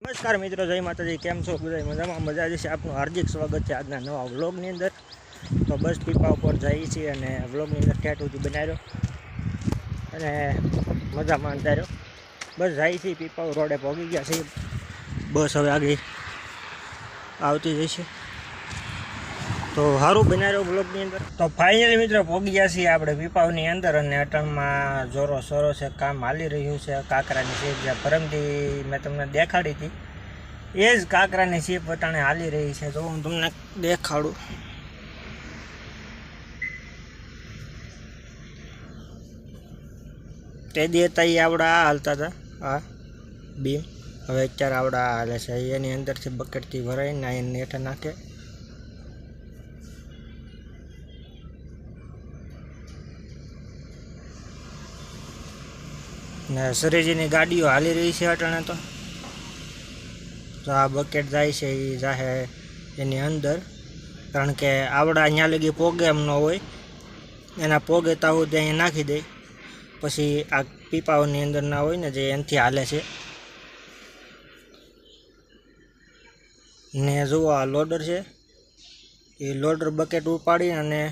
नमस्कार मित्रों, जय माताजी। केम छो बधाय मजामां? मजा जशे। आपनुं हार्दिक स्वागत है आजना नवा व्लॉगनी अंदर। तो बस पीपा पर जाइए छीए अने व्लॉगनी अंदर ठेठ सुधी बनाव्यो अने मजा माणता रह्यो। बस जाइए छीए पीपा रोडे पहोंची गया छे। बस हवे आगे आवती जशे तो सारूं बनाव्यो व्लॉगनी अंदर। तो फाइनली मित्रों पहोंची गया छीए आपणे पीपावनी अंदर अने अटणमां जोरो सोरो छे, काम हाली रह्युं छे। काकरानी शीप जे परमदी मैं तमने देखाड़ी थी ए ज काकरानी शीप अटाणे हाली रही है। तो हूँ तमने देखाड़ू। ते दी हता ए आवड़ा हालता था आ बीम, हवे अत्यारे आवड़ा हाले छे। एनी अंदरथी बकेटथी भराईने एने हेठे नाखे। ने सरेजीनी गाड़ीओ हाली रही है अटाणे। तो आ बकेट जाए छे ए जाहे एनी अंदर, कारण के आवड़ा अहींया लगी पोगे एम न होय। एना पोगे ता सुधी अहीं नाखी दे, पछी आ पीपाओनी अंदर ना होय ने जे एनथी हाले छे। ने जुओ आ लोडर छे, ए लोडर बकेट उपाड़ी अने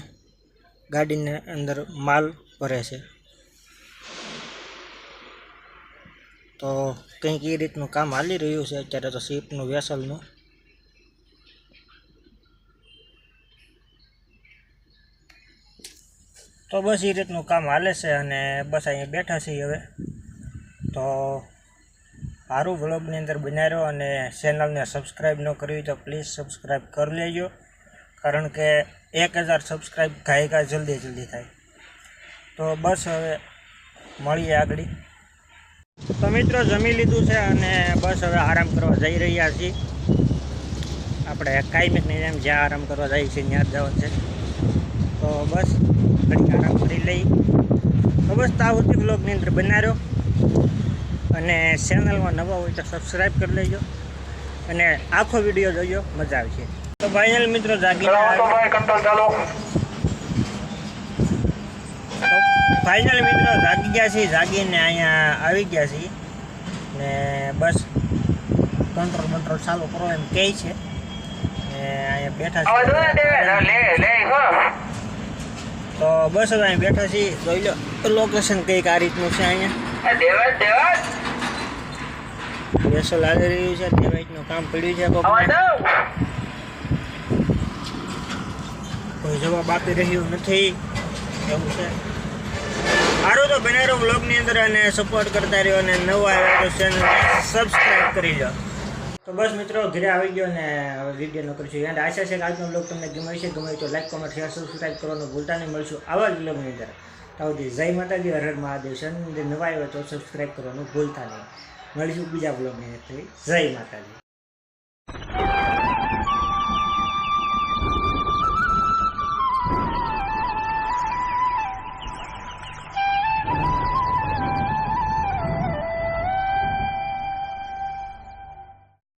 गाडीने अंदर माल भरे छे। तो कंईक ए रीतनुं काम हाली रह्युं छे अत्यारे तो शीपनुं वेसलनुं। तो बस ए रीतनुं काम हाले छे अने बस अहीं बैठा छीए हवे। तो सारूं व्लॉगनी अंदर बन्या रह्यो अने चेनलने सब्सक्राइब न करी तो प्लीज सब्सक्राइब कर लेजो, कारण के 1000 सब्सक्राइब घाय जल्दी थाय। तो बस हवे मळीए आगळी। तो मित्रों जमी लीधुं छे अने बस हवे आराम करवा जई रह्या छीए। आपणे कायमीनी जेम ज्यां आराम करवा जाईए छीए त्यां ज जवानुं छे। तो बस घड़ी आराम करी लई। तो बस ता सुधी व्लॉगनी अंदर बन्या रह्यो अने चेनलमां नवा होय तो सब्सक्राइब कर लेजो अने आखो विडियो जोजो, मजा आवशे। तो फाइनल मित्रों जागी फाइनल मित्रों जागी गया छे। जागीने अहींया आवी गया छे ने बस कंट्रोल चालू करो एम कहे छे ने अहींया बैठा छे। तो बस हवे अहीं बैठा छीए। जोई लो लोकेशन कंईक आ रीतनुं छे। अहींया वेसल हाली रह्युं छे, देवाईटनुं काम पड्युं छे। कोई जवाब आपी रह्युं नथी एवुं छे। सारूं तो बने रहो व्लॉगनी अंदर अने सपोर्ट करता रहो अने नवा आव्या तो चेनल सब्सक्राइब करी लो। तो बस मित्रों घरे आई गयो ने हवे विडियो न करशुं एंड। आशा छे के आजनो व्लॉग तमने गम्यो हशे। गमे तो लाइक कमेंट शेर सब्सक्राइब करवानुं भूलता नहीं। मळशुं आवा ज व्लॉगनी अंदर। तो जय माताजी, हर हर महादेव। चेनल नवा आव्या तो सब्सक्राइब करवानुं भूलता नहीं। मळीशुं बीजा व्लॉगनी अंदर। जय माताजी।